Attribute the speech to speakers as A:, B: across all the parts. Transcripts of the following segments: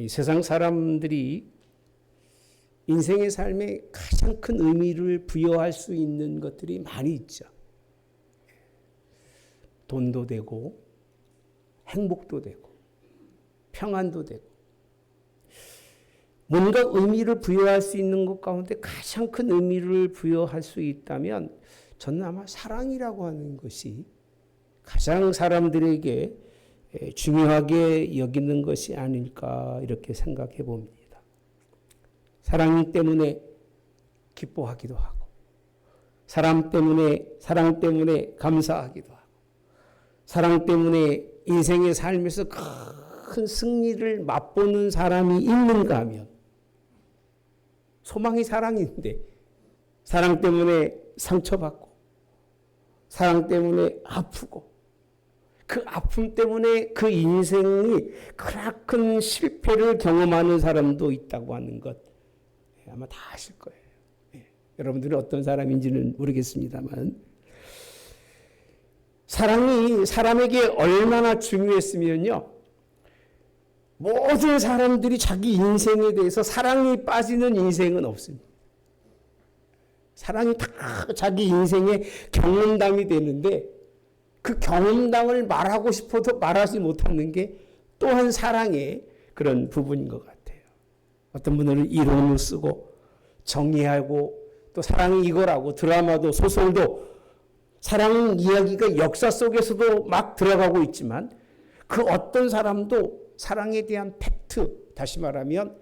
A: 이 세상 사람들이 인생의 삶에 가장 큰 의미를 부여할 수 있는 것들이 많이 있죠. 돈도 되고, 행복도 되고, 평안도 되고. 뭔가 의미를 부여할 수 있는 것 가운데 가장 큰 의미를 부여할 수 있다면 저는 아마 사랑이라고 하는 것이 가장 사람들에게 중요하게 여기는 것이 아닐까 이렇게 생각해 봅니다. 사랑 때문에 기뻐하기도 하고, 사랑 때문에 감사하기도 하고, 사랑 때문에 인생의 삶에서 큰 승리를 맛보는 사람이 있는가 하면, 소망이 사랑인데, 사랑 때문에 상처받고, 사랑 때문에 아프고, 그 아픔 때문에 그 인생이 크나큰 실패를 경험하는 사람도 있다고 하는 것, 아마 다 아실 거예요. 여러분들이 어떤 사람인지는 모르겠습니다만, 사랑이 사람에게 얼마나 중요했으면요, 모든 사람들이 자기 인생에 대해서 사랑이 빠지는 인생은 없습니다. 사랑이 다 자기 인생의 경험담이 되는데, 그 경험담을 말하고 싶어도 말하지 못하는 게 또한 사랑의 그런 부분인 것 같아요. 어떤 분들은 이론을 쓰고 정의하고 또 사랑이 이거라고 드라마도 소설도 사랑 이야기가 역사 속에서도 막 들어가고 있지만 그 어떤 사람도 사랑에 대한 팩트, 다시 말하면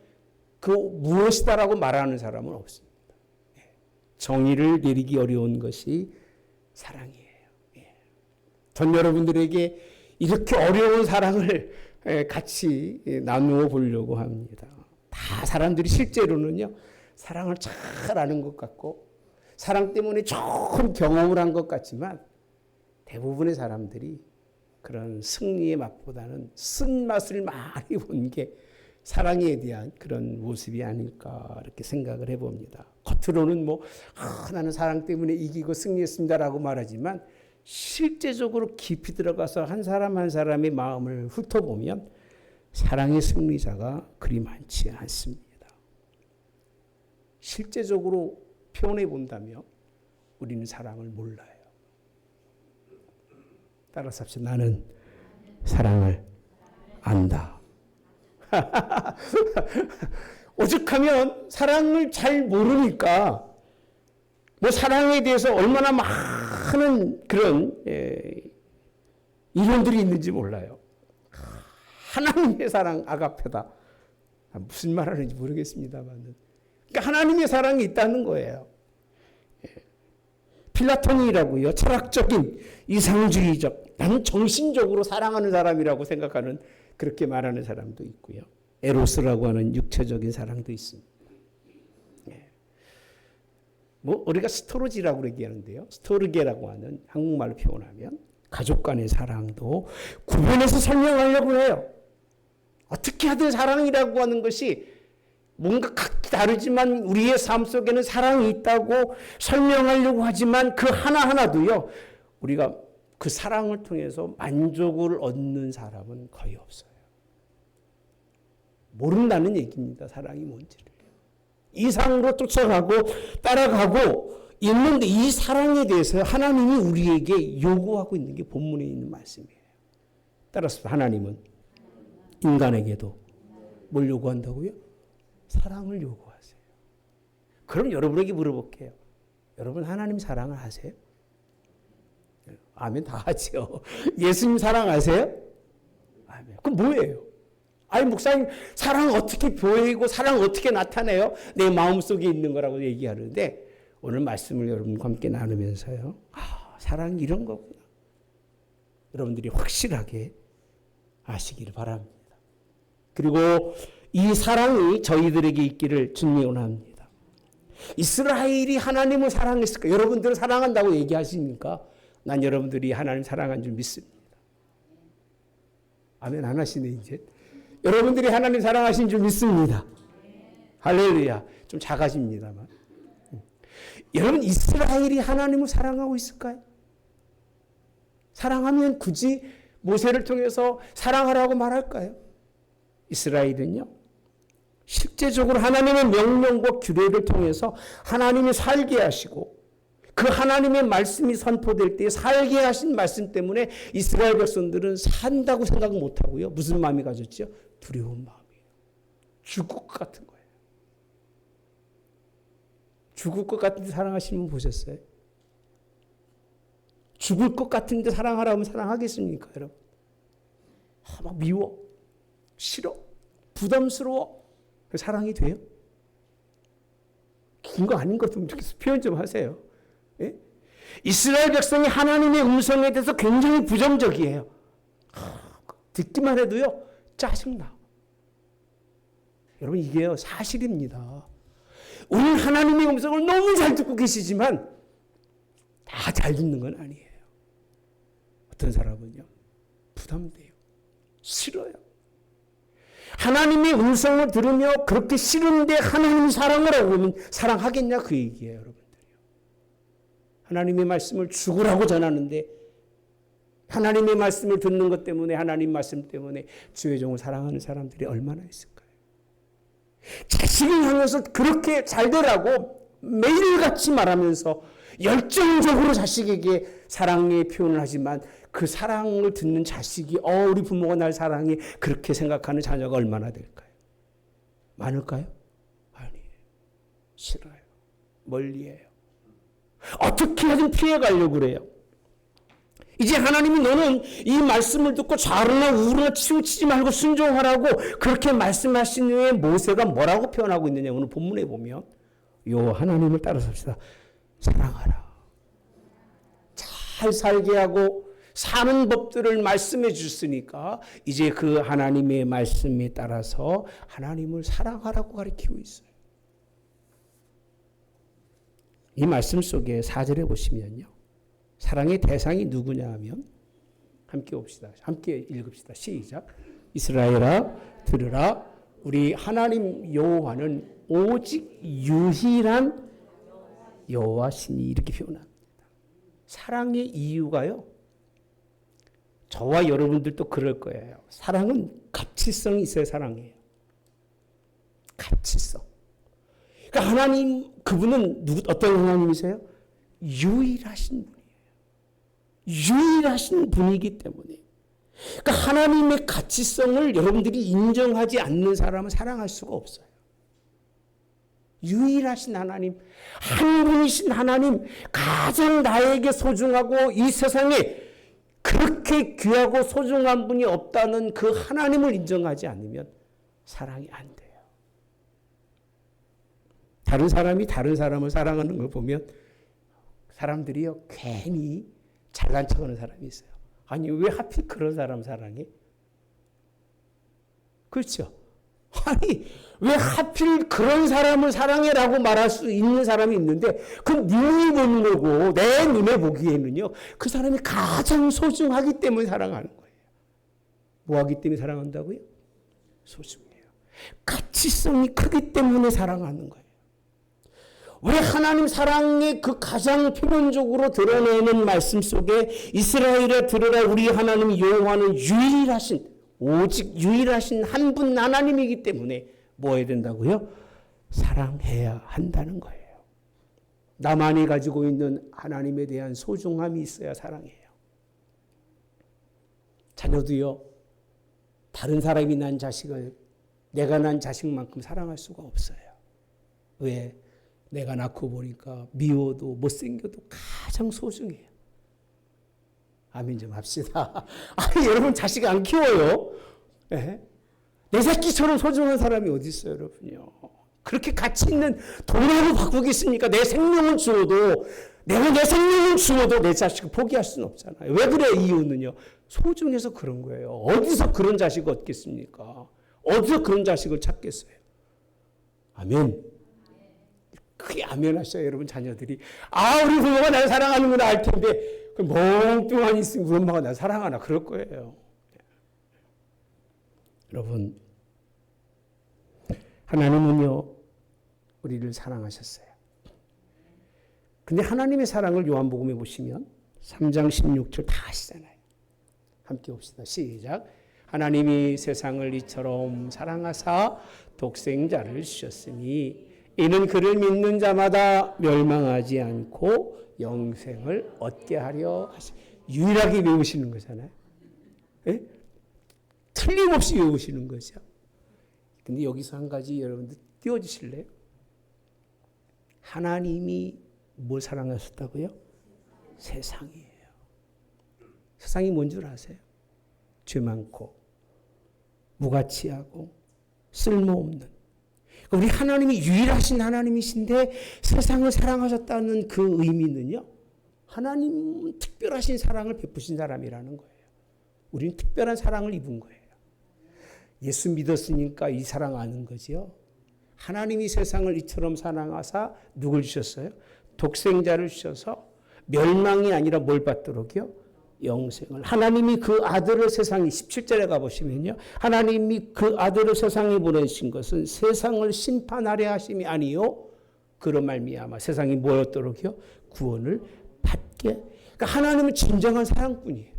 A: 그 무엇이다라고 말하는 사람은 없습니다. 정의를 내리기 어려운 것이 사랑이에요. 전 여러분들에게 이렇게 어려운 사랑을 같이 나누어 보려고 합니다. 다 사람들이 실제로는요, 사랑을 잘 아는 것 같고, 사랑 때문에 좋은 경험을 한 것 같지만, 대부분의 사람들이 그런 승리의 맛보다는 쓴맛을 많이 본 게 사랑에 대한 그런 모습이 아닐까, 이렇게 생각을 해봅니다. 겉으로는 나는 사랑 때문에 이기고 승리했습니다라고 말하지만, 실제적으로 깊이 들어가서 한 사람 한 사람의 마음을 훑어보면, 사랑의 승리자가 그리 많지 않습니다. 실제적으로 표현해 본다면 우리는 사랑을 몰라요. 따라서 합시다. 나는 사랑을 안다. 오죽하면 사랑을 잘 모르니까 사랑에 대해서 얼마나 많은 그런 이론들이 있는지 몰라요. 하나님의 사랑 아가페다. 무슨 말 하는지 모르겠습니다만. 그러니까 하나님의 사랑이 있다는 거예요. 필라톤이라고요. 철학적인 이상주의적, 나는 정신적으로 사랑하는 사람이라고 생각하는, 그렇게 말하는 사람도 있고요. 에로스라고 하는 육체적인 사랑도 있습니다. 우리가 스토르지라고 얘기하는데요. 스토르게라고 하는 한국말로 표현하면 가족 간의 사랑도 구분해서 설명하려고 해요. 어떻게 하든 사랑이라고 하는 것이 뭔가 각기 다르지만 우리의 삶 속에는 사랑이 있다고 설명하려고 하지만 그 하나하나도요, 우리가 그 사랑을 통해서 만족을 얻는 사람은 거의 없어요. 모른다는 얘기입니다. 사랑이 뭔지를. 이상으로 쫓아가고 따라가고 있는데 이 사랑에 대해서 하나님이 우리에게 요구하고 있는 게 본문에 있는 말씀이에요. 따라서 하나님은 인간에게도 뭘 요구한다고요? 사랑을 요구하세요. 그럼 여러분에게 물어볼게요. 여러분 하나님 사랑을 하세요? 아멘 다 하죠. 예수님 사랑하세요? 아멘. 그럼 뭐예요? 아니 목사님 사랑 어떻게 보이고 사랑 어떻게 나타내요? 내 마음속에 있는 거라고 얘기하는데 오늘 말씀을 여러분과 함께 나누면서요. 사랑이 이런 거구나. 여러분들이 확실하게 아시기를 바랍니다. 그리고 이 사랑이 저희들에게 있기를 주님이 원합니다. 이스라엘이 하나님을 사랑했을까? 여러분들을 사랑한다고 얘기하시니까 난 여러분들이 하나님 사랑한 줄 믿습니다. 아멘 안 하시네 이제. 여러분들이 하나님 사랑하신 줄 믿습니다. 할렐루야. 좀 작아집니다만. 여러분 이스라엘이 하나님을 사랑하고 있을까요? 사랑하면 굳이 모세를 통해서 사랑하라고 말할까요? 이스라엘은요. 실제적으로 하나님의 명령과 규례를 통해서 하나님이 살게 하시고 그 하나님의 말씀이 선포될 때 살게 하신 말씀 때문에 이스라엘 백성들은 산다고 생각 못하고요. 무슨 마음이 가졌죠? 두려운 마음이에요. 죽을 것 같은 거예요. 죽을 것 같은데 사랑하시는 분 보셨어요? 죽을 것 같은데 사랑하라면 사랑하겠습니까, 여러분? 막 미워, 싫어, 부담스러워. 사랑이 돼요? 긴 거 아닌 것 좀 표현 좀 하세요. 예? 이스라엘 백성이 하나님의 음성에 대해서 굉장히 부정적이에요. 듣기만 해도요, 짜증나. 여러분, 이게요, 사실입니다. 우리는 하나님의 음성을 너무 잘 듣고 계시지만 다 잘 듣는 건 아니에요. 어떤 사람은요, 부담돼요. 싫어요. 하나님의 음성을 들으며 그렇게 싫은데 하나님 사랑을 하고 그러면 사랑하겠냐 그 얘기예요, 여러분들요. 하나님의 말씀을 죽으라고 전하는데 하나님의 말씀을 듣는 것 때문에 하나님 말씀 때문에 주의 종을 사랑하는 사람들이 얼마나 있을까요? 자식을 향해서 그렇게 잘 되라고 매일같이 말하면서 열정적으로 자식에게 사랑의 표현을 하지만 그 사랑을 듣는 자식이 우리 부모가 날 사랑해 그렇게 생각하는 자녀가 얼마나 될까요? 많을까요? 아니에요. 싫어요. 멀리해요. 어떻게 하든 피해가려고 그래요. 이제 하나님이 너는 이 말씀을 듣고 좌우나 우우나 치우치지 말고 순종하라고 그렇게 말씀하신 후에 모세가 뭐라고 표현하고 있느냐 오늘 본문에 보면 요 하나님을 따라 삽시다. 사랑하라. 잘 살게 하고 사는 법들을 말씀해 주셨으니까 이제 그 하나님의 말씀에 따라서 하나님을 사랑하라고 가르치고 있어요. 이 말씀 속에 4절에 보시면요. 사랑의 대상이 누구냐 하면 함께 봅시다. 함께 읽읍시다. 시작. 이스라엘아 들으라. 우리 하나님 여호와는 오직 유일한 여호와시니 이렇게 표현합니다. 사랑의 이유가요. 저와 여러분들도 그럴 거예요. 사랑은 가치성이 있어야 사랑이에요. 가치성. 그러니까 하나님 그분은 어떤 하나님이세요? 유일하신 분이에요. 유일하신 분이기 때문에. 그러니까 하나님의 가치성을 여러분들이 인정하지 않는 사람은 사랑할 수가 없어요. 유일하신 하나님, 한 분이신 하나님, 가장 나에게 소중하고 이 세상에 그렇게 귀하고 소중한 분이 없다는 그 하나님을 인정하지 않으면 사랑이 안 돼요. 다른 사람이 다른 사람을 사랑하는 걸 보면 사람들이요 괜히 잘난 척하는 사람이 있어요. 아니 왜 하필 그런 사람 사랑해? 그렇죠? 아니 왜 하필 그런 사람을 사랑해라고 말할 수 있는 사람이 있는데 그건 눈이 보는 거고 내 눈에 보기에는요 그 사람이 가장 소중하기 때문에 사랑하는 거예요. 뭐 하기 때문에 사랑한다고요? 소중해요. 가치성이 크기 때문에 사랑하는 거예요. 왜 하나님 사랑의 그 가장 표면적으로 드러내는 말씀 속에 이스라엘에 들으라 우리 하나님 여호와는 유일하신 오직 유일하신 한 분 하나님이기 때문에 뭐 해야 된다고요? 사랑해야 한다는 거예요. 나만이 가지고 있는 하나님에 대한 소중함이 있어야 사랑해요. 자녀도요. 다른 사람이 난 자식을 내가 난 자식만큼 사랑할 수가 없어요. 왜? 내가 낳고 보니까 미워도 못생겨도 가장 소중해요. 아멘 좀 합시다. 아니 여러분 자식 안 키워요? 네? 내 새끼처럼 소중한 사람이 어디 있어요 여러분요. 그렇게 가치 있는 돈으로 바꾸겠습니까? 내 생명을 주어도 내가 내 생명을 주어도 내 자식을 포기할 수는 없잖아요. 왜 그래 이유는요. 소중해서 그런 거예요. 어디서 그런 자식을 얻겠습니까? 어디서 그런 자식을 찾겠어요? 아멘. 크게 아멘 하셔요 여러분 자녀들이. 우리 부모가 나를 사랑하는구나 알 텐데 그 멍뚱한 있으면 우리 엄마가 나를 사랑하나 그럴 거예요. 여러분 하나님은요 우리를 사랑하셨어요. 근데 하나님의 사랑을 요한복음에 보시면 3장 16절 다 아시잖아요. 함께 봅시다. 시작. 하나님이 세상을 이처럼 사랑하사 독생자를 주셨으니 이는 그를 믿는 자마다 멸망하지 않고 영생을 얻게 하려 하시니. 유일하게 외우시는 거잖아요. 예? 틀림없이 외우시는 거죠. 근데 여기서 한 가지 여러분들 띄워주실래요? 하나님이 뭘 사랑하셨다고요? 세상이에요. 세상이 뭔 줄 아세요? 죄 많고 무가치하고 쓸모없는. 우리 하나님이 유일하신 하나님이신데 세상을 사랑하셨다는 그 의미는요, 하나님은 특별하신 사랑을 베푸신 사람이라는 거예요. 우리는 특별한 사랑을 입은 거예요. 예수 믿었으니까 이 사랑 아는 거지요. 하나님이 세상을 이처럼 사랑하사 누굴 주셨어요? 독생자를 주셔서 멸망이 아니라 뭘 받도록요? 영생을. 하나님이 그 아들을 세상에 17절에 가보시면요, 하나님이 그 아들을 세상에 보내신 것은 세상을 심판하려 하심이 아니요 그로 말미암아 세상이 뭐였도록요? 구원을 받게. 그러니까 하나님은 진정한 사랑뿐이에요.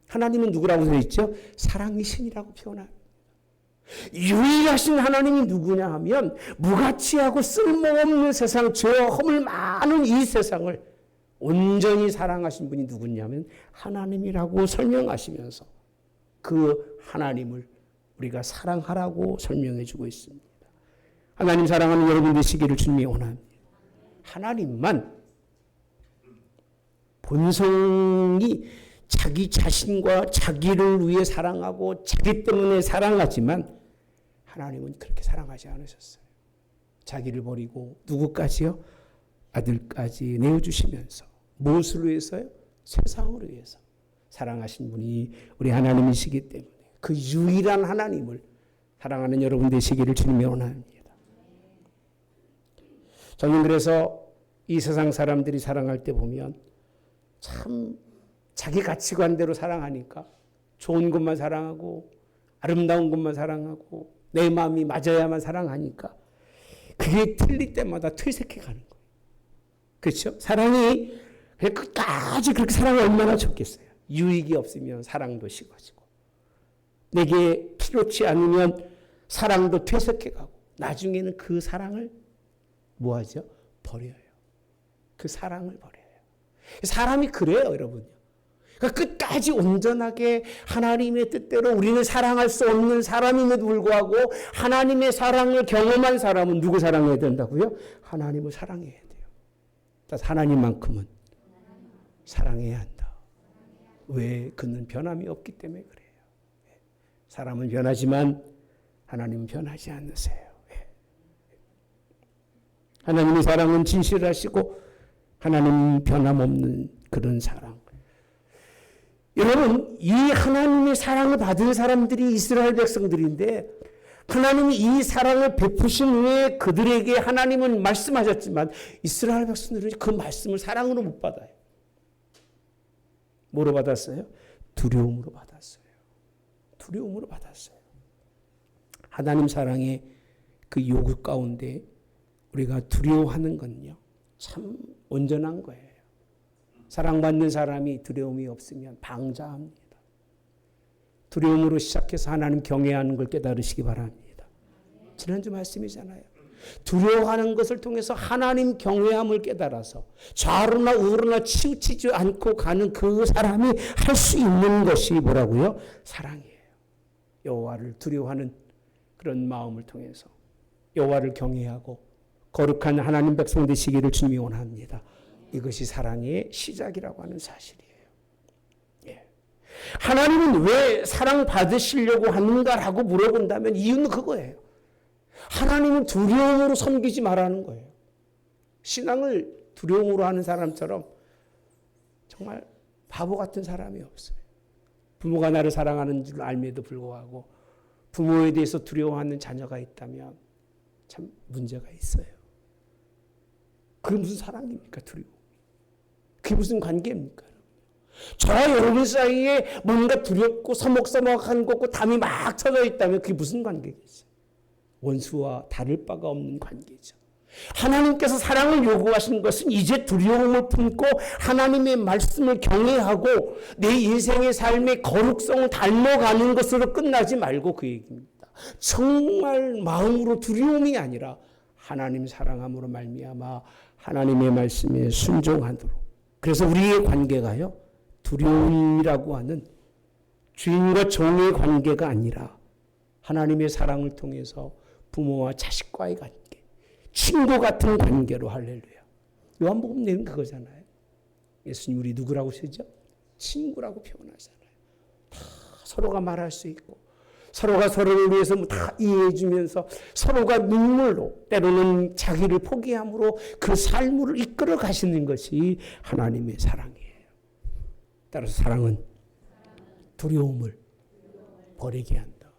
A: 하나님은 누구라고 되어 있죠? 사랑의 신이라고 표현합니다. 유일하신 하나님이 누구냐 하면 무가치하고 쓸모없는 세상, 죄와 허물 많은 이 세상을 온전히 사랑하신 분이 누구냐면 하나님이라고 설명하시면서 그 하나님을 우리가 사랑하라고 설명해 주고 있습니다. 하나님 사랑하는 여러분 되시기를 주님이 원합니다. 하나님만 본성이 자기 자신과 자기를 위해 사랑하고 자기 때문에 사랑하지만 하나님은 그렇게 사랑하지 않으셨어요. 자기를 버리고 누구까지요? 아들까지 내어주시면서. 무엇을 위해서요? 세상을 위해서 사랑하신 분이 우리 하나님이시기 때문에 그 유일한 하나님을 사랑하는 여러분 되시기를 주님이 원합니다. 저는 그래서 이 세상 사람들이 사랑할 때 보면 참 자기 가치관대로 사랑하니까 좋은 것만 사랑하고 아름다운 것만 사랑하고 내 마음이 맞아야만 사랑하니까 그게 틀릴 때마다 퇴색해 가는 거예요. 그렇죠? 사랑이 끝까지 그렇게 사랑이 얼마나 좋겠어요. 유익이 없으면 사랑도 식어지고 내게 필요치 않으면 사랑도 퇴색해 가고 나중에는 그 사랑을 뭐하죠? 버려요. 그 사랑을 버려요. 사람이 그래요, 여러분요. 그러니까 끝까지 온전하게 하나님의 뜻대로 우리는 사랑할 수 없는 사람임에도 불구하고 하나님의 사랑을 경험한 사람은 누구 사랑해야 된다고요? 하나님을 사랑해야 돼요. 하나님만큼은 사랑해야 한다. 왜? 그는 변함이 없기 때문에 그래요. 사람은 변하지만 하나님은 변하지 않으세요. 하나님의 사랑은 진실하시고 하나님은 변함없는 그런 사랑. 여러분, 이 하나님의 사랑을 받은 사람들이 이스라엘 백성들인데 하나님이 이 사랑을 베푸신 후에 그들에게 하나님은 말씀하셨지만 이스라엘 백성들은 그 말씀을 사랑으로 못 받아요. 뭐로 받았어요? 두려움으로 받았어요. 두려움으로 받았어요. 하나님 사랑의 그 요구 가운데 우리가 두려워하는 건요, 참 온전한 거예요. 사랑받는 사람이 두려움이 없으면 방자합니다. 두려움으로 시작해서 하나님 경외하는 걸 깨달으시기 바랍니다. 지난주 말씀이잖아요. 두려워하는 것을 통해서 하나님 경외함을 깨달아서 좌로나 우로나 치우치지 않고 가는 그 사람이 할 수 있는 것이 뭐라고요? 사랑이에요. 여호와를 두려워하는 그런 마음을 통해서 여호와를 경외하고 거룩한 하나님 백성 되시기를 주님이 원합니다. 이것이 사랑의 시작이라고 하는 사실이에요. 예. 하나님은 왜 사랑 받으시려고 하는가라고 물어본다면 이유는 그거예요. 하나님은 두려움으로 섬기지 말라는 거예요. 신앙을 두려움으로 하는 사람처럼 정말 바보 같은 사람이 없어요. 부모가 나를 사랑하는 줄 알면도 불구하고 부모에 대해서 두려워하는 자녀가 있다면 참 문제가 있어요. 그게 무슨 사랑입니까? 두려움. 그게 무슨 관계입니까? 저와 여러분 사이에 뭔가 두렵고 서먹서먹한 거고 담이 막 터져 있다면 그게 무슨 관계겠어요? 원수와 다를 바가 없는 관계죠. 하나님께서 사랑을 요구하시는 것은 이제 두려움을 품고 하나님의 말씀을 경외하고 내 인생의 삶의 거룩성을 닮아가는 것으로 끝나지 말고 그 얘기입니다. 정말 마음으로 두려움이 아니라 하나님 사랑함으로 말미암아 하나님의 말씀에 순종하도록. 그래서 우리의 관계가요, 두려움이라고 하는 주인과 종의 관계가 아니라 하나님의 사랑을 통해서 부모와 자식과의 관계, 친구 같은 관계로. 할렐루야. 요한복음 내용 그거잖아요. 예수님 우리 누구라고 쓰죠? 친구라고 표현하잖아요. 다 서로가 말할 수 있고 서로가 서로를 위해서 다 이해해 주면서 서로가 눈물로 때로는 자기를 포기함으로 그 삶을 이끌어 가시는 것이 하나님의 사랑이에요. 따라서 사랑은 두려움을 버리게 한다.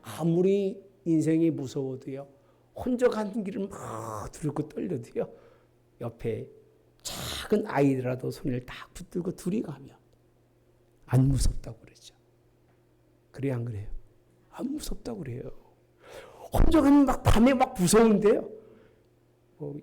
A: 아무리 인생이 무서워도요, 혼자 가는 길을 막 두렵고 떨려도요, 옆에 작은 아이들라도 손을 딱 붙들고 둘이 가면 안 무섭다고 그러죠. 그래요, 안 그래요? 안 무섭다고 그래요. 혼자 가면 막 밤에 막 무서운데요.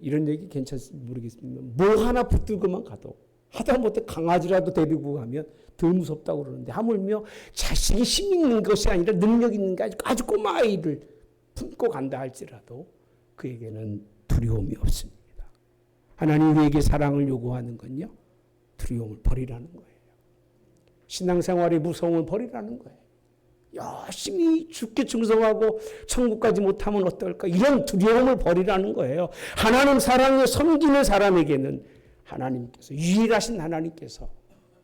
A: 이런 얘기 괜찮을지 모르겠습니다. 뭐 하나 붙들고만 가도 하다못해 강아지라도 데리고 가면 덜 무섭다고 그러는데 하물며 자식이 힘 있는 것이 아니라 능력 있는 게 아주 꼬마 아이를 품고 간다 할지라도 그에게는 두려움이 없습니다. 하나님 우리에게 사랑을 요구하는 건요, 두려움을 버리라는 거예요. 신앙생활의 무서움을 버리라는 거예요. 열심히 죽게 충성하고 천국까지 못하면 어떨까, 이런 두려움을 버리라는 거예요. 하나님 사랑에 섬기는 사람에게는 하나님께서, 유일하신 하나님께서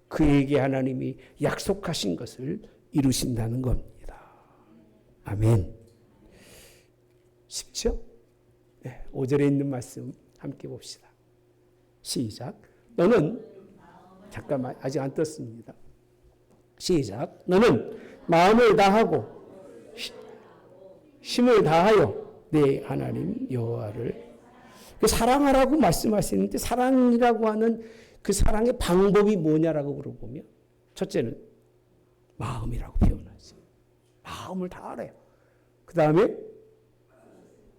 A: 그에게 하나님이 약속하신 것을 이루신다는 겁니다. 아멘. 쉽죠? 네, 5절에 있는 말씀 함께 봅시다. 시작. 너는, 잠깐만, 아직 안 떴습니다. 시작. 너는 마음을 다하고 힘을 다하여 내 하나님 여호와를 사랑하라고 말씀하시는데, 사랑이라고 하는 그 사랑의 방법이 뭐냐라고 물어보면 첫째는 마음이라고 표현하죠. 마음을 다하래요. 그 다음에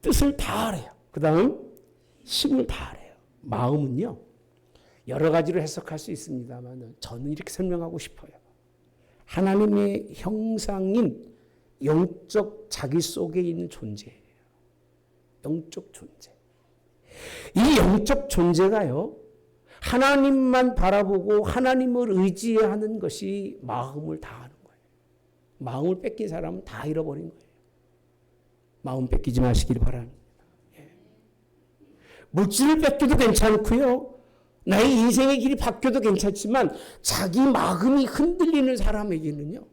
A: 뜻을 다하래요. 그 다음 힘을 다하래요. 마음은요, 여러 가지로 해석할 수 있습니다만 저는 이렇게 설명하고 싶어요. 하나님의 형상인 영적 자기 속에 있는 존재예요. 영적 존재. 이 영적 존재가요, 하나님만 바라보고 하나님을 의지하는 것이 마음을 다하는 거예요. 마음을 뺏긴 사람은 다 잃어버린 거예요. 마음 뺏기지 마시길 바랍니다. 예. 물질을 뺏겨도 괜찮고요, 나의 인생의 길이 바뀌어도 괜찮지만 자기 마음이 흔들리는 사람에게는요,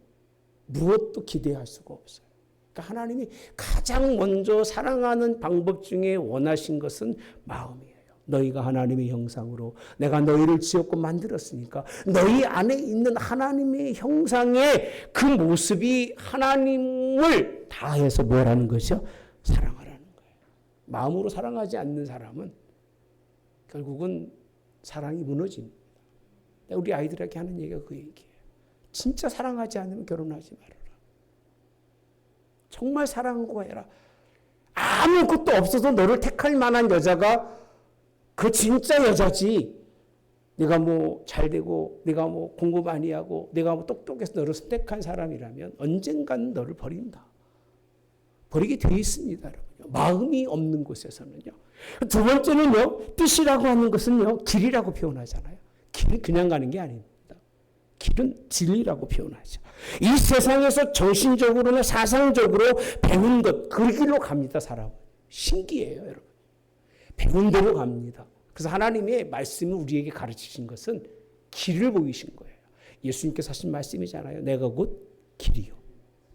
A: 무엇도 기대할 수가 없어요. 그러니까 하나님이 가장 먼저 사랑하는 방법 중에 원하신 것은 마음이에요. 너희가 하나님의 형상으로 내가 너희를 지었고 만들었으니까 너희 안에 있는 하나님의 형상의 그 모습이 하나님을 다해서 뭐라는 것이요? 사랑하라는 거예요. 마음으로 사랑하지 않는 사람은 결국은 사랑이 무너집니다. 우리 아이들에게 하는 얘기가 그 얘기예요. 진짜 사랑하지 않으면 결혼하지 말아라. 정말 사랑하고 해라. 아무것도 없어서 너를 택할 만한 여자가 그 진짜 여자지. 네가 뭐 잘되고 네가 뭐 공부 많이 하고 네가 뭐 똑똑해서 너를 선택한 사람이라면 언젠가는 너를 버린다. 버리게 되어 있습니다. 여러분요. 마음이 없는 곳에서는요. 두 번째는요, 뜻이라고 하는 것은요, 길이라고 표현하잖아요. 길은 그냥 가는 게 아닙니다. 길은 진리라고 표현하죠. 이 세상에서 정신적으로나 사상적으로 배운 것, 그 길로 갑니다, 사람은. 신기해요, 여러분. 배운 대로 갑니다. 그래서 하나님의 말씀을 우리에게 가르치신 것은 길을 보이신 거예요. 예수님께서 하신 말씀이잖아요. 내가 곧 길이요,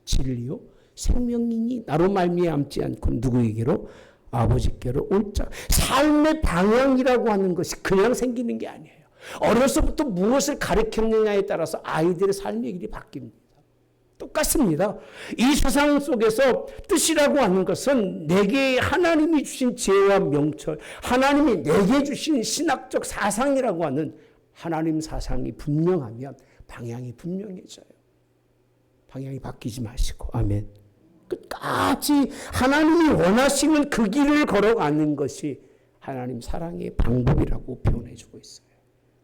A: 진리요, 생명이니 나로 말미암지 않고 누구에게로? 아버지께로 올 자. 삶의 방향이라고 하는 것이 그냥 생기는 게 아니에요. 어려서부터 무엇을 가르쳤느냐에 따라서 아이들의 삶의 길이 바뀝니다. 똑같습니다. 이 세상 속에서 뜻이라고 하는 것은 내게 하나님이 주신 지혜와 명철, 하나님이 내게 주신 신학적 사상이라고 하는 하나님 사상이 분명하면 방향이 분명해져요. 방향이 바뀌지 마시고, 아멘. 끝까지 하나님이 원하시는 그 길을 걸어가는 것이 하나님 사랑의 방법이라고 표현해주고 있어요.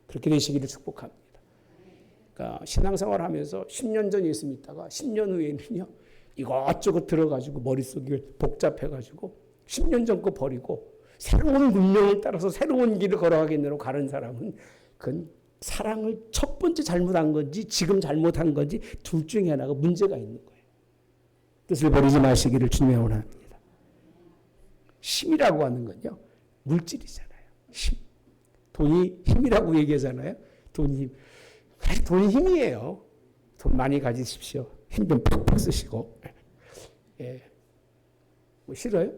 A: 그렇게 되시기를 축복합니다. 그러니까 신앙생활 하면서 10년 전 예수 믿다가 10년 후에는요, 이것저것 들어가지고 머릿속이 복잡해가지고 10년 전 거 버리고 새로운 문명을 따라서 새로운 길을 걸어가겠느라고 가는 사람은 그건 사랑을 첫 번째 잘못한 건지 지금 잘못한 건지 둘 중에 하나가 문제가 있는 거예요. 뜻을 버리지 마시기를 주님의 원합니다. 힘이라고 하는 건요, 물질이잖아요. 힘. 돈이 힘이라고 얘기하잖아요. 돈이 힘. 돈이 힘이에요. 돈 많이 가지십시오. 힘 좀 팍팍 쓰시고. 예. 뭐 싫어요?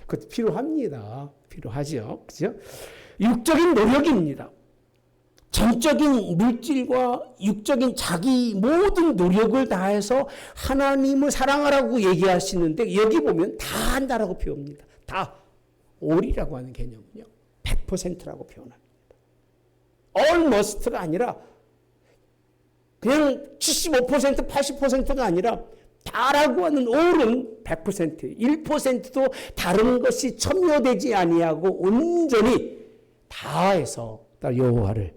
A: 그것도 필요합니다. 필요하죠. 그죠? 육적인 노력입니다. 전적인 물질과 육적인 자기 모든 노력을 다해서 하나님을 사랑하라고 얘기하시는데 여기 보면 다 한다라고 표현합니다. 다. all이라고 하는 개념은요, 100%라고 표현합니다. almost가 아니라 그냥 75%, 80%가 아니라 다라고 하는 all은 100%, 1%도 다른 것이 첨예되지 아니하고 온전히 다해서 여호와를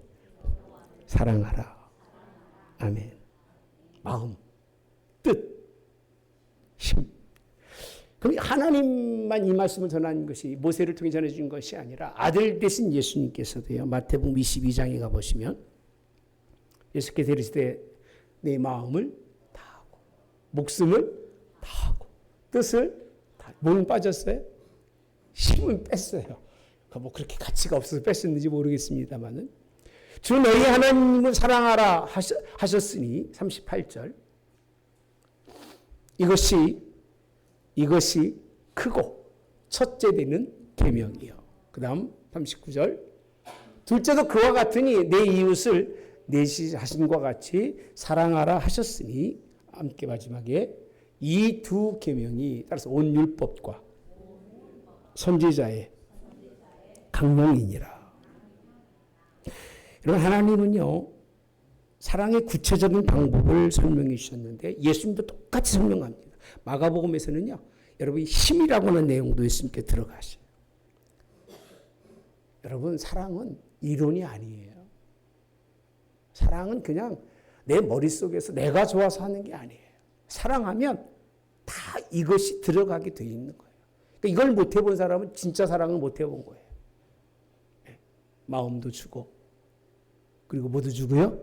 A: 사랑하라. 아멘. 마음, 뜻, 힘. 그럼 하나님만 이 말씀을 전하는 것이 모세를 통해 전해준 것이 아니라 아들 되신 예수님께서도요. 마태복음 22장에 가보시면 예수께서 이르시되 내 마음을 다하고 목숨을 다하고 뜻을 다. 몸은 빠졌어요? 힘은 뺐어요. 뭐 그렇게 가치가 없어서 뺐었는지 모르겠습니다만은 주 너희 하나님을 사랑하라 하셨으니 38절 이것이 크고 첫째 되는 계명이요. 그 다음 39절 둘째도 그와 같으니 내 이웃을 내 자신과 같이 사랑하라 하셨으니 함께 마지막에 이 두 계명이 따라서 온 율법과 선지자의 강령이니라. 여러분 하나님은요 사랑의 구체적인 방법을 설명해 주셨는데 예수님도 똑같이 설명합니다. 마가복음에서는요 여러분 힘이라고 하는 내용도 예수님께 들어가셔요. 여러분 사랑은 이론이 아니에요. 사랑은 그냥 내 머릿속에서 내가 좋아서 하는 게 아니에요. 사랑하면 다 이것이 들어가게 돼 있는 거예요. 그러니까 이걸 못 해본 사람은 진짜 사랑을 못 해본 거예요. 마음도 주고 그리고 뭐도 주고요.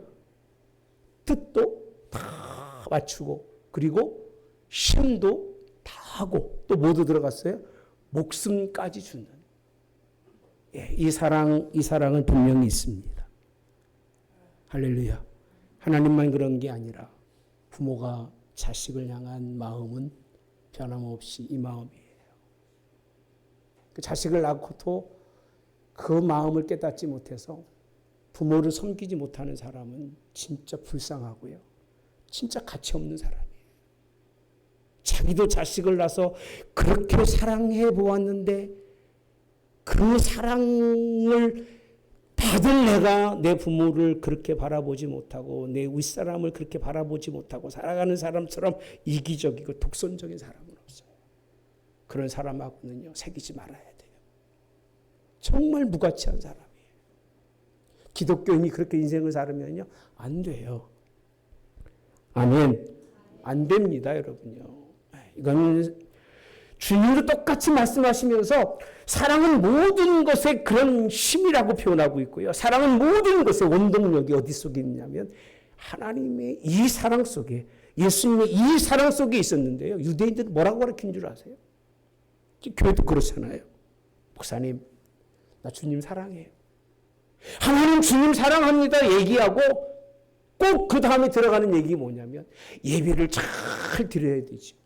A: 뜻도 다 맞추고 그리고 힘도 다 하고 또 뭐도 들어갔어요? 목숨까지 주는. 이 사랑은 분명히 있습니다. 할렐루야. 하나님만 그런 게 아니라 부모가 자식을 향한 마음은 변함없이 이 마음이에요. 그 자식을 낳고도 그 마음을 깨닫지 못해서 부모를 섬기지 못하는 사람은 진짜 불쌍하고요. 진짜 가치 없는 사람이에요. 자기도 자식을 낳아서 그렇게 사랑해 보았는데 그 사랑을 받을 내가 내 부모를 그렇게 바라보지 못하고 내 윗사람을 그렇게 바라보지 못하고 살아가는 사람처럼 이기적이고 독선적인 사람은 없어요. 그런 사람하고는요 사귀지 말아야 돼요. 정말 무가치한 사람이에요. 기독교인이 그렇게 인생을 살으면요 안 돼요. 아멘. 안 됩니다, 여러분요. 이건 주님도 똑같이 말씀하시면서 사랑은 모든 것의 그런 힘이라고 표현하고 있고요. 사랑은 모든 것의 원동력이 어디 속에 있냐면 하나님의 이 사랑 속에 예수님의 이 사랑 속에 있었는데요. 유대인들은 뭐라고 가르친 줄 아세요? 교회도 그렇잖아요. 목사님, 나 주님 사랑해요. 하나님 주님 사랑합니다 얘기하고 꼭 그 다음에 들어가는 얘기 뭐냐면 예배를 잘 드려야 되죠.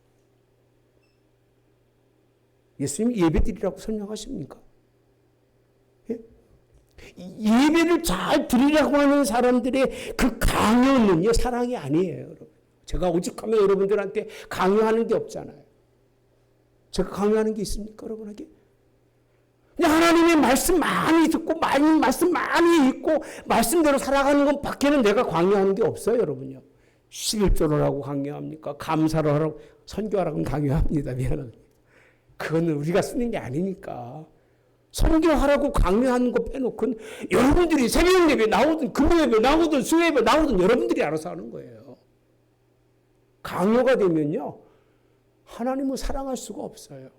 A: 예수님이 예배 드리라고 설명하십니까? 예? 예배를 잘 드리라고 하는 사람들의 그 강요는요 사랑이 아니에요. 여러분. 제가 오직하면 여러분들한테 강요하는 게 없잖아요. 제가 강요하는 게 있습니까 여러분에게? 그냥 하나님의 말씀 많이 듣고 말씀 많이 읽고 말씀대로 살아가는 것 밖에는 내가 강요하는 게 없어요 여러분요. 11조를 하고 강요합니까? 감사를 하라고 선교하라고 강요합니다. 미안합니다. 그거는 우리가 쓰는 게 아니니까. 선교하라고 강요하는 거 빼놓고는 여러분들이 새벽 예배 나오든 금요 예배 나오든 수요 예배 나오든 여러분들이 알아서 하는 거예요. 강요가 되면요. 하나님을 사랑할 수가 없어요.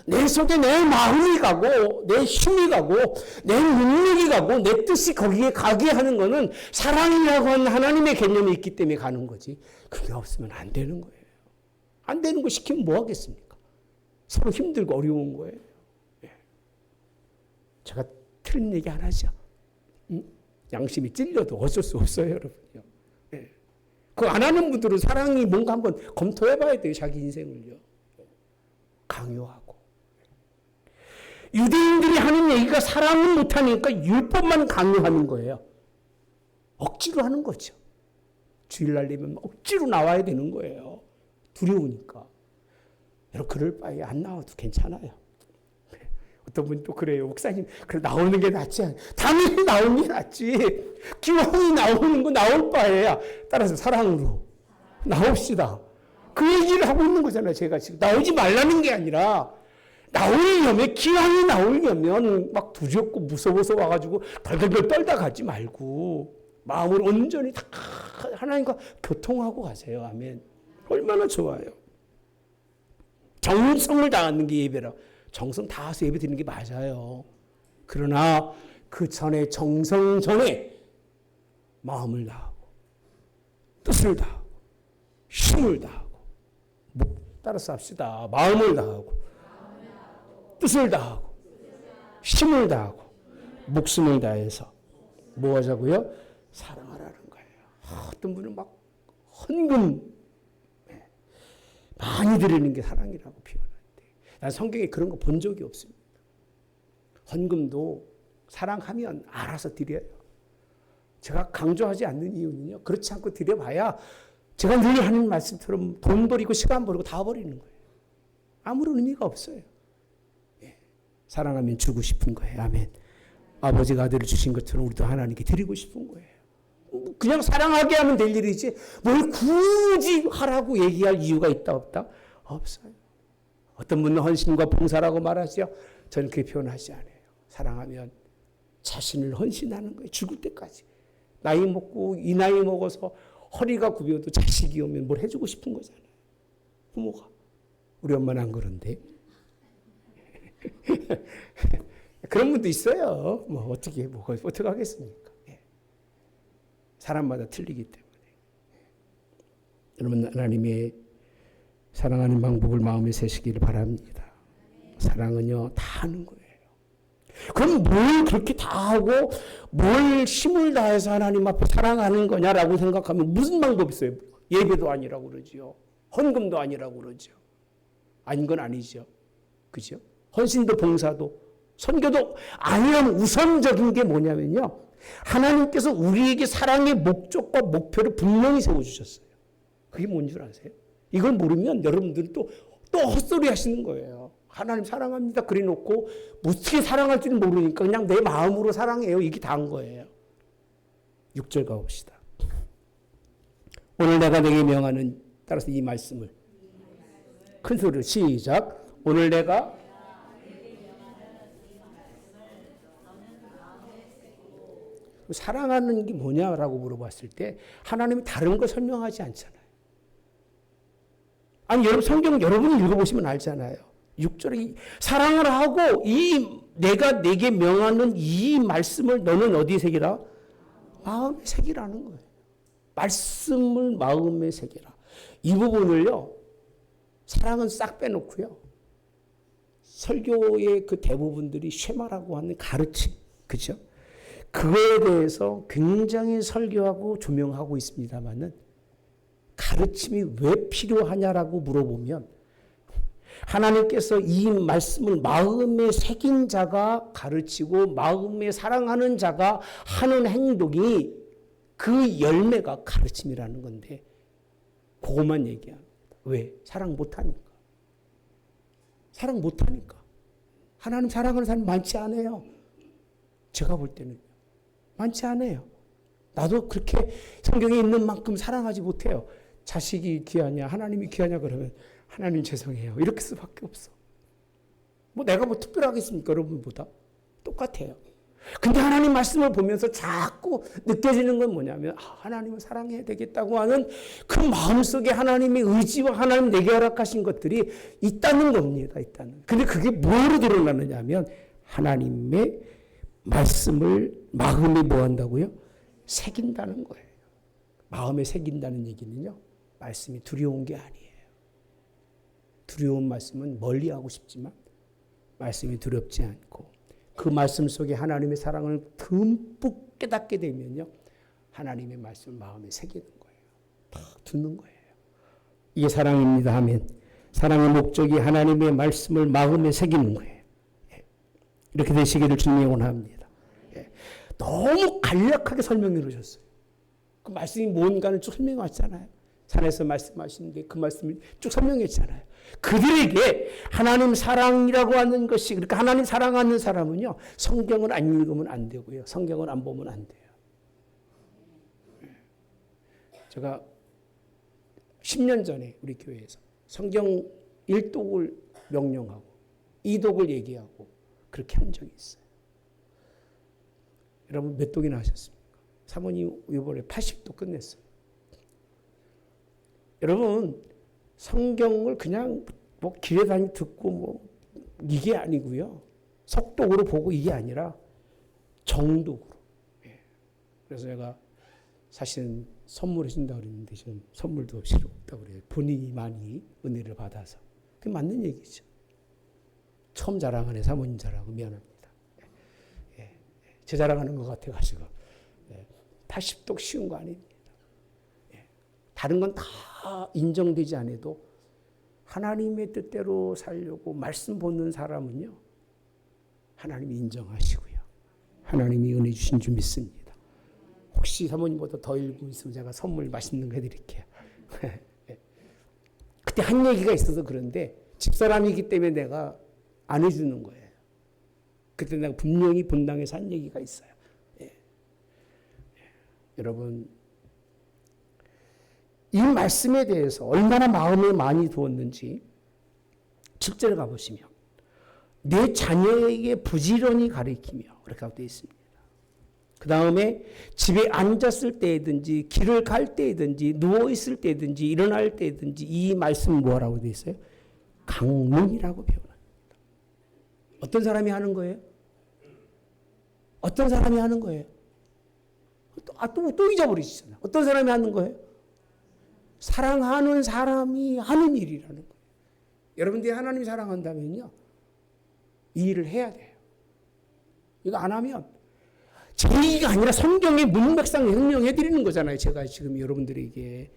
A: 내 속에 내 마음이 가고 내 힘이 가고 내 능력이 가고 내 뜻이 거기에 가게 하는 거는 사랑이라고 하는 하나님의 개념이 있기 때문에 가는 거지. 그게 없으면 안 되는 거예요. 안 되는 거 시키면 뭐 하겠습니까? 서로 힘들고 어려운 거예요. 제가 틀린 얘기 안 하죠. 양심이 찔려도 어쩔 수 없어요, 여러분요. 그거 안 하는 분들은 사랑이 뭔가 한번 검토해 봐야 돼요, 자기 인생을요. 강요하고. 유대인들이 하는 얘기가 사랑은 못하니까 율법만 강요하는 거예요. 억지로 하는 거죠. 주일날 되면 억지로 나와야 되는 거예요. 두려우니까. 여러분, 그럴 바에 안 나와도 괜찮아요. 어떤 분이 또 그래요. 목사님, 그래 나오는 게 낫지 않아요? 당연히 나오는 게 낫지. 기왕이 나오는 거 나올 바에야. 따라서 사랑으로 나옵시다. 그 얘기를 하고 있는 거잖아요. 제가 지금 나오지 말라는 게 아니라 나오려면, 기왕이 나오려면 막 두렵고 무서워서 와가지고 덜덜덜 떨다 가지 말고 마음을 온전히 다 하나님과 교통하고 가세요. 아멘. 얼마나 좋아요. 정성을 다하는 게 예배라. 정성 다해서 예배 드리는 게 맞아요. 그러나 그 전에 정성 전에 마음을 다하고 뜻을 다하고 힘을 다하고 따라서 합시다. 마음을 다하고 뜻을 다하고 힘을 다하고 목숨을 다해서 뭐 하자고요? 사랑하라는 거예요. 어떤 분은 막 헌금 많이 드리는 게 사랑이라고 표현해요. 난 성경에 그런 거 본 적이 없습니다. 헌금도 사랑하면 알아서 드려요. 제가 강조하지 않는 이유는요. 그렇지 않고 드려봐야 제가 늘 하는 말씀처럼 돈 버리고 시간 버리고 다 버리는 거예요. 아무런 의미가 없어요. 예. 사랑하면 주고 싶은 거예요. 아멘. 아버지가 아들을 주신 것처럼 우리도 하나님께 드리고 싶은 거예요. 그냥 사랑하게 하면 될 일이지 뭘 굳이 하라고 얘기할 이유가 있다 없다? 없어요. 어떤 분은 헌신과 봉사라고 말하죠. 저는 그렇게 표현하지 않아요. 사랑하면 자신을 헌신하는 거예요. 죽을 때까지. 나이 먹고 이 나이 먹어서 허리가 굽어도 자식이 오면 뭘 해주고 싶은 거잖아요. 부모가. 우리 엄마는 안 그런데. 그런 분도 있어요. 뭐 어떻게 하겠습니까? 사람마다 틀리기 때문에. 여러분, 하나님의 사랑하는 방법을 마음에 새시기를 바랍니다. 사랑은요, 다 하는 거예요. 그럼 뭘 그렇게 다 하고 뭘 힘을 다해서 하나님 앞에 사랑하는 거냐라고 생각하면 무슨 방법이 있어요? 예배도 아니라고 그러죠. 헌금도 아니라고 그러죠. 아닌 건 아니죠. 그죠? 헌신도 봉사도 선교도 아니라면 우선적인 게 뭐냐면요. 하나님께서 우리에게 사랑의 목적과 목표를 분명히 세워주셨어요. 그게 뭔 줄 아세요? 이걸 모르면 여러분들은 또 헛소리 하시는 거예요. 하나님 사랑합니다. 그래 놓고 어떻게 사랑할 줄 모르니까 그냥 내 마음으로 사랑해요. 이게 다인 거예요. 6절 가봅시다. 오늘 내가 내게 명하는, 따라서 이 말씀을 큰 소리로 시작. 오늘 내가 사랑하는 게 뭐냐라고 물어봤을 때 하나님이 다른 거 설명하지 않잖아요. 아니, 여러분 성경 여러분이 읽어보시면 알잖아요. 6절에 사랑을 하고 내가 내게 명하는 이 말씀을 너는 어디에 새기라? 마음에 새기라는 거예요. 말씀을 마음에 새기라. 이 부분을요. 사랑은 싹 빼놓고요. 설교의 그 대부분들이 쉐마라고 하는 가르침. 그죠? 그거에 대해서 굉장히 설교하고 조명하고 있습니다만은 가르침이 왜 필요하냐라고 물어보면 하나님께서 이 말씀을 마음에 새긴 자가 가르치고 마음에 사랑하는 자가 하는 행동이 그 열매가 가르침이라는 건데 그것만 얘기합니다. 왜? 사랑 못하니까. 사랑 못하니까. 하나님 사랑하는 사람 많지 않아요. 제가 볼 때는 많지 않아요. 나도 그렇게 성경에 있는 만큼 사랑하지 못해요. 자식이 귀하냐, 하나님이 귀하냐 그러면 하나님 죄송해요. 이렇게 수밖에 없어. 뭐 내가 뭐 특별하겠습니까? 여러분보다. 똑같아요. 근데 하나님 말씀을 보면서 자꾸 느껴지는 건 뭐냐면 하나님을 사랑해야 되겠다고 하는 그 마음속에 하나님의 의지와 하나님 내게 허락하신 것들이 있다는 겁니다. 있다는. 근데 그게 뭐로 드러나느냐 하면 하나님의 말씀을 마음에 뭐 한다고요? 새긴다는 거예요. 마음에 새긴다는 얘기는요. 말씀이 두려운 게 아니에요. 두려운 말씀은 멀리하고 싶지만 말씀이 두렵지 않고 그 말씀 속에 하나님의 사랑을 듬뿍 깨닫게 되면요. 하나님의 말씀을 마음에 새기는 거예요. 탁 두는 거예요. 이게 사랑입니다 하면 사랑의 목적이 하나님의 말씀을 마음에 새기는 거예요. 이렇게 되시기를 주님이 원합니다. 너무 간략하게 설명해 주셨어요. 그 말씀이 뭔가를 쭉 설명해 왔잖아요. 산에서 말씀하시는데 그 말씀을 쭉 설명했잖아요. 그들에게 하나님 사랑이라고 하는 것이, 그러니까 하나님 사랑하는 사람은요, 성경을 안 읽으면 안 되고요. 성경을 안 보면 안 돼요. 제가 10년 전에 우리 교회에서 성경 1독을 명령하고 2독을 얘기하고 그렇게 한 적이 있어요. 여러분 몇 독이나 하셨습니까? 사모님 이번에 80독 끝냈어요. 여러분 성경을 그냥 뭐 길에 다니 듣고 뭐 이게 아니고요. 속독으로 보고 이게 아니라 정독으로. 그래서 제가 사실은 선물해 준다고 그랬는데 지금 선물도 필요 없다고 그래요. 본인이 많이 은혜를 받아서. 그게 맞는 얘기죠. 처음 자랑하네. 사모님 자랑하고 미안합니다. 제 자랑하는 것 같아가지고. 80독 쉬운 거 아닙니다. 다른 건 다 인정되지 않아도 하나님의 뜻대로 살려고 말씀 보는 사람은요. 하나님이 인정하시고요. 하나님이 은혜 주신 줄 믿습니다. 혹시 사모님보다 더 읽고 있으면 제가 선물 맛있는 거 해드릴게요. 그때 한 얘기가 있어서 그런데 집사람이기 때문에 내가 안 해주는 거예요. 그때 내가 분명히 본당에서 한 얘기가 있어요. 여러분 이 말씀에 대해서 얼마나 마음에 많이 두었는지 7절에 가보시면 내 자녀에게 부지런히 가르치며 그렇게 되어 있습니다. 그 다음에 집에 앉았을 때든지 길을 갈 때든지 누워있을 때든지 일어날 때든지 이 말씀은 뭐라고 되어 있어요? 강문이라고 표현합니다. 어떤 사람이 하는 거예요? 어떤 사람이 하는 거예요? 또 잊어버리시잖아요. 어떤 사람이 하는 거예요? 사랑하는 사람이 하는 일이라는 거예요. 여러분들이 하나님 사랑한다면요. 이 일을 해야 돼요. 이거 안 하면 제 얘기가 아니라 성경의 문맥상 명령해 드리는 거잖아요. 제가 지금 여러분들에게.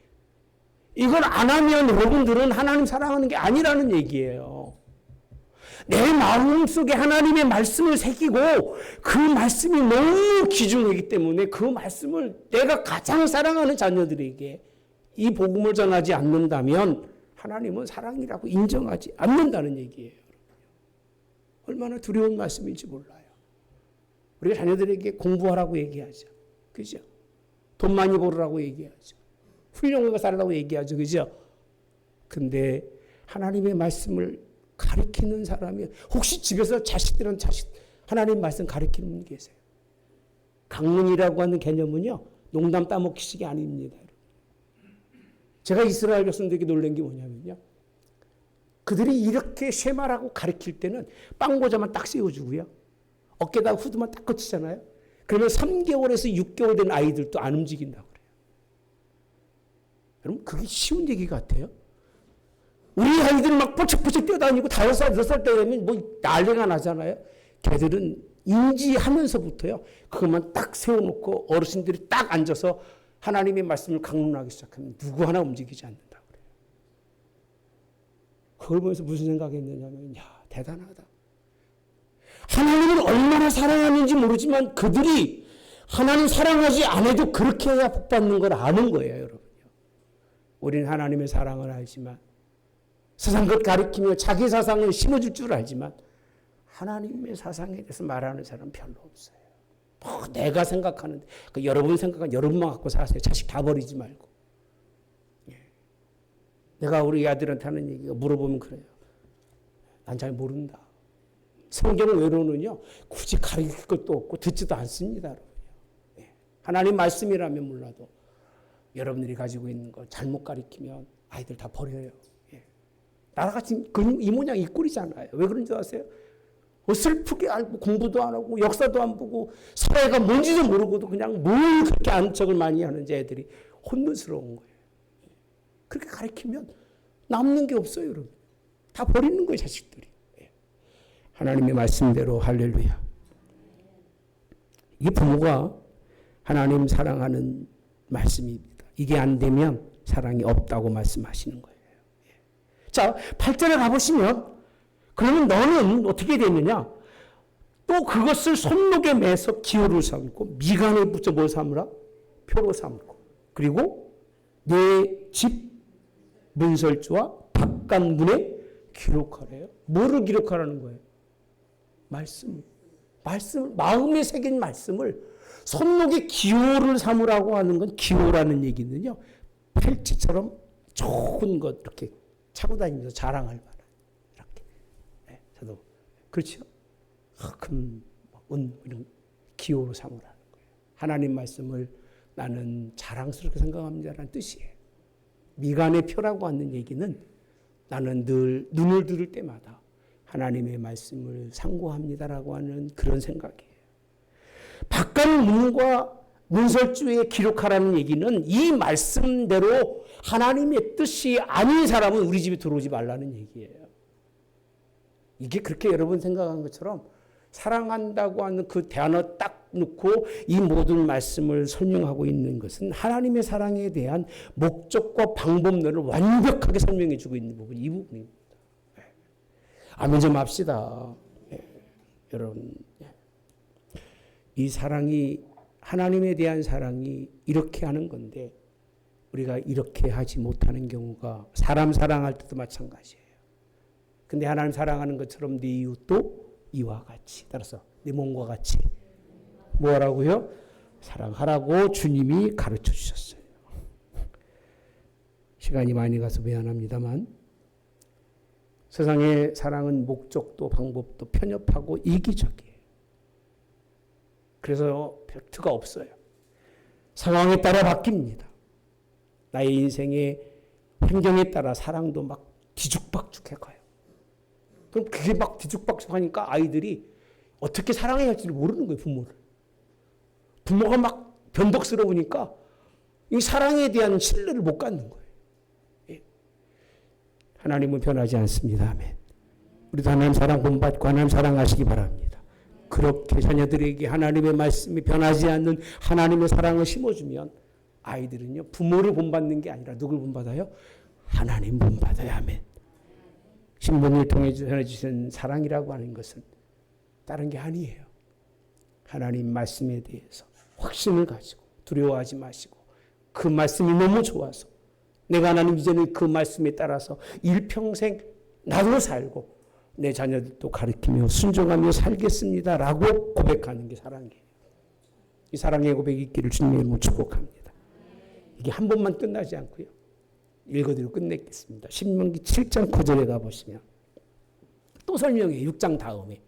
A: 이걸 안 하면 여러분들은 하나님 사랑하는 게 아니라는 얘기예요. 내 마음속에 하나님의 말씀을 새기고 그 말씀이 너무 귀중하기 때문에 그 말씀을 내가 가장 사랑하는 자녀들에게 이 복음을 전하지 않는다면 하나님은 사랑이라고 인정하지 않는다는 얘기예요. 얼마나 두려운 말씀인지 몰라요. 우리가 자녀들에게 공부하라고 얘기하죠. 그죠? 돈 많이 벌으라고 얘기하죠. 훌륭하게 살라고 얘기하죠. 그죠? 근데 하나님의 말씀을 가르치는 사람이 혹시 집에서 자식들은 하나님 말씀 가르치는 분 계세요? 강문이라고 하는 개념은요. 농담 따먹기식이 아닙니다. 제가 이스라엘 백성들에게 놀란 게 뭐냐면요. 그들이 이렇게 쉐마라고 가르칠 때는 빵고자만 딱 세워주고요. 어깨다가 후드만 딱 거치잖아요. 그러면 3개월에서 6개월 된 아이들도 안 움직인다고 그래요. 여러분 그게 쉬운 얘기 같아요? 우리 아이들은 막 뽀짝뽀짝 뛰어다니고 5살, 6살 때 되면 뭐 난리가 나잖아요. 걔들은 인지하면서부터요. 그것만 딱 세워놓고 어르신들이 딱 앉아서 하나님의 말씀을 강론하기 시작하면 누구 하나 움직이지 않는다고 그래요. 그걸 보면서 무슨 생각했느냐면 야 대단하다. 하나님을 얼마나 사랑하는지 모르지만 그들이 하나님 사랑하지 않아도 그렇게 해야 복받는 걸 아는 거예요. 여러분요. 우리는 하나님의 사랑을 알지만 세상 것 가리키며 자기 사상을 심어줄 줄 알지만 하나님의 사상에 대해서 말하는 사람은 별로 없어요. 내가 생각하는데 여러분 생각은 여러분만 갖고 사세요. 자식 다 버리지 말고. 내가 우리 아들한테 하는 얘기가 물어보면 그래요. 난 잘 모른다. 성경 외로는요, 굳이 가르칠 것도 없고 듣지도 않습니다. 여러분요. 하나님 말씀이라면 몰라도 여러분들이 가지고 있는 거 잘못 가르치면 아이들 다 버려요. 나라같이 이 모양 이 꼴이잖아요. 왜 그런 줄 아세요? 슬프게 알고 공부도 안 하고 역사도 안 보고 사회가 뭔지도 모르고도 그냥 뭘 그렇게 아는 척을 많이 하는지 애들이 혼돈스러운 거예요. 그렇게 가르치면 남는 게 없어요, 여러분. 다 버리는 거예요, 자식들이. 하나님의 말씀대로 할렐루야. 이게 부모가 하나님 사랑하는 말씀입니다. 이게 안 되면 사랑이 없다고 말씀하시는 거예요. 자, 8절에 가보시면 그러면 너는 어떻게 되느냐? 또 그것을 손목에 매서 기호를 삼고 미간에 붙여 뭘 삼으라? 표로 삼고 그리고 내 집 문설주와 바깥문에 기록하래요. 뭐를 기록하라는 거예요? 말씀을 마음에 새긴 말씀을 손목에 기호를 삼으라고 하는 건 기호라는 얘기는요. 펠트처럼 좋은 것 이렇게 차고 다니면서 자랑할 만한 이렇게. 네, 저도 그렇죠. 큰 이런 기호로 삼으라는 거예요. 하나님 말씀을 나는 자랑스럽게 생각합니다라는 뜻이에요. 미간의 표라고 하는 얘기는 나는 늘 눈을 들을 때마다 하나님의 말씀을 상고합니다라고 하는 그런 생각이에요. 바깥문과 문설주에 기록하라는 얘기는 이 말씀대로 하나님의 뜻이 아닌 사람은 우리 집에 들어오지 말라는 얘기예요. 이게 그렇게 여러분 생각한 것처럼 사랑한다고 하는 그 단어 딱 놓고 이 모든 말씀을 설명하고 있는 것은 하나님의 사랑에 대한 목적과 방법론을 완벽하게 설명해 주고 있는 부분이 이 부분입니다. 아멘 좀 합시다. 여러분, 이 사랑이 하나님에 대한 사랑이 이렇게 하는 건데 우리가 이렇게 하지 못하는 경우가 사람 사랑할 때도 마찬가지예요. 근데 하나님 사랑하는 것처럼 네 이웃도 이와 같이 따라서 내 몸과 같이 뭐하라고요? 사랑하라고 주님이 가르쳐 주셨어요. 시간이 많이 가서 미안합니다만 세상의 사랑은 목적도 방법도 편협하고 이기적이에요. 그래서 팩트가 없어요. 상황에 따라 바뀝니다. 나의 인생의 환경에 따라 사랑도 막 뒤죽박죽해 가요. 그럼 그게 막 뒤죽박죽하니까 아이들이 어떻게 사랑해야 할지를 모르는 거예요, 부모를. 부모가 막 변덕스러우니까 이 사랑에 대한 신뢰를 못 갖는 거예요. 하나님은 변하지 않습니다. 아멘. 우리도 하나님 사랑 본받고 하나님 사랑하시기 바랍니다. 그렇게 자녀들에게 하나님의 말씀이 변하지 않는 하나님의 사랑을 심어주면 아이들은요 부모를 본받는 게 아니라 누굴 본받아요? 하나님 본받아요. 아멘. 신부님을 통해 전해주신 사랑이라고 하는 것은 다른 게 아니에요. 하나님 말씀에 대해서 확신을 가지고 두려워하지 마시고 그 말씀이 너무 좋아서 내가 하나님 이제는 그 말씀에 따라서 일평생 나도 살고 내 자녀들도 가르치며 순종하며 살겠습니다라고 고백하는 게 사랑이에요. 이 사랑의 고백이 있기를 주님의 이름으로 축복합니다. 이게 한 번만 끝나지 않고요. 읽어드리고 끝내겠습니다. 신명기 7장 9절에 가보시면 또 설명해요. 6장 다음에.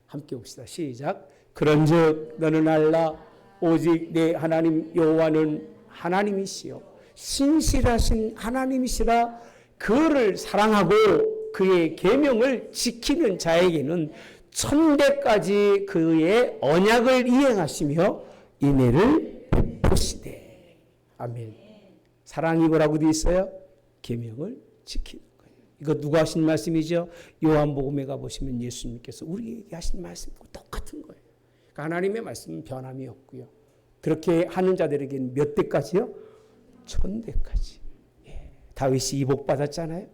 A: 함께 봅시다. 시작. 그런즉 너는 알라 오직 내 하나님 여호와는 하나님이시요 신실하신 하나님이시라. 그를 사랑하고 그의 계명을 지키는 자에게는 천대까지 그의 언약을 이행하시며 인애를 베푸시되. 아멘. 사랑이 뭐라고 되어 있어요? 계명을 지키는 거예요. 이거 누가 하신 말씀이죠? 요한복음에 가보시면 예수님께서 우리에게 하신 말씀과 똑같은 거예요. 그러니까 하나님의 말씀은 변함이 없고요. 그렇게 하는 자들에게는 몇 대까지요? 1000대까지. 예. 다윗이 이 복 받았잖아요.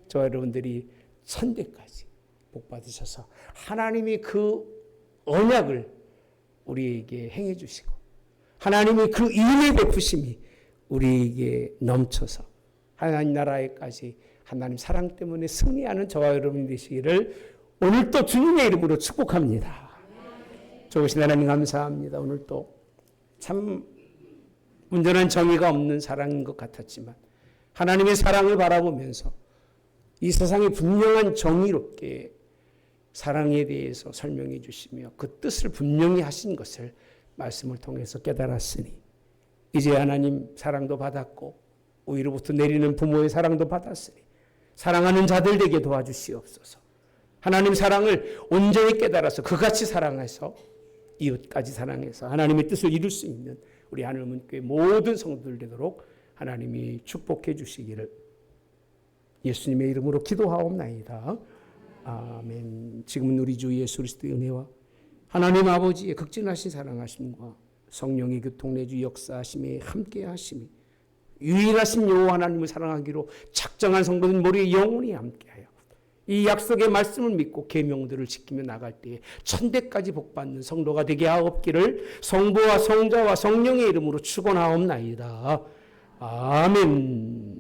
A: 저 여러분들이 1000대까지 복 받으셔서 하나님이 그 언약을 우리에게 행해 주시고 하나님의 그 인의 베푸심이 우리에게 넘쳐서 하나님 나라에까지 하나님 사랑 때문에 승리하는 저와 여러분이 되시기를 오늘 또 주님의 이름으로 축복합니다. 좋으신 하나님 감사합니다. 오늘 또 참 온전한 정의가 없는 사랑인 것 같았지만 하나님의 사랑을 바라보면서 이 세상의 분명한 정의롭게 사랑에 대해서 설명해 주시며 그 뜻을 분명히 하신 것을 말씀을 통해서 깨달았으니 이제 하나님 사랑도 받았고 위로부터 내리는 부모의 사랑도 받았으니 사랑하는 자들 되게 도와주시옵소서. 하나님 사랑을 온전히 깨달아서 그같이 사랑해서 이웃까지 사랑해서 하나님의 뜻을 이룰 수 있는 우리 하늘문교회 모든 성도들 되도록 하나님이 축복해 주시기를 예수님의 이름으로 기도하옵나이다. 아멘. 지금은 우리 주 예수 그리스도의 은혜와 하나님 아버지의 극진하신 사랑하심과 성령의 교통내주 역사하심에 함께하심이 유일하신 여호와 하나님을 사랑하기로 작정한 성도는 모두에 영원히 함께하여 이 약속의 말씀을 믿고 계명들을 지키며 나갈 때에 천대까지 복받는 성도가 되게 하옵기를 성부와 성자와 성령의 이름으로 축원하옵나이다. 아멘.